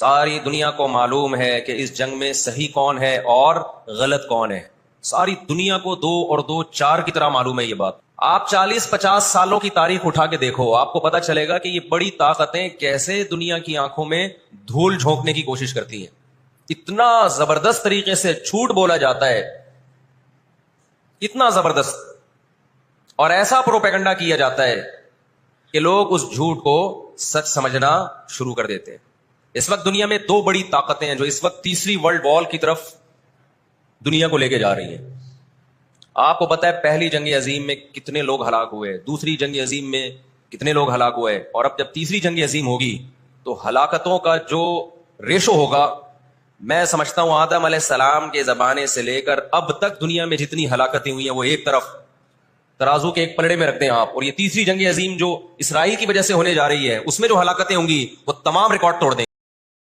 ساری دنیا کو معلوم ہے کہ اس جنگ میں صحیح کون ہے اور غلط کون ہے. ساری دنیا کو 2 اور 2 4 کی طرح معلوم ہے یہ بات. آپ 40-50 سالوں کی تاریخ اٹھا کے دیکھو, آپ کو پتا چلے گا کہ یہ بڑی طاقتیں کیسے دنیا کی آنکھوں میں دھول جھونکنے کی کوشش کرتی ہیں. اتنا زبردست طریقے سے جھوٹ بولا جاتا ہے, اتنا زبردست, اور ایسا پروپیگنڈا کیا جاتا ہے کہ لوگ اس جھوٹ کو سچ سمجھنا شروع کر دیتے ہیں. اس وقت دنیا میں 2 بڑی طاقتیں ہیں جو اس وقت تیسری ورلڈ وار کی طرف دنیا کو لے کے جا رہی ہیں. آپ کو پتا ہے پہلی جنگ عظیم میں کتنے لوگ ہلاک ہوئے, دوسری جنگ عظیم میں کتنے لوگ ہلاک ہوئے, اور اب جب تیسری جنگ عظیم ہوگی تو ہلاکتوں کا جو ریشو ہوگا, میں سمجھتا ہوں آدم علیہ السلام کے زمانے سے لے کر اب تک دنیا میں جتنی ہلاکتیں ہوئی ہیں وہ ایک طرف ترازو کے ایک پلڑے میں رکھ دیں آپ, اور یہ تیسری جنگ عظیم جو اسرائیل کی وجہ سے ہونے جا رہی ہے اس میں جو ہلاکتیں ہوں گی وہ تمام ریکارڈ توڑ دیں.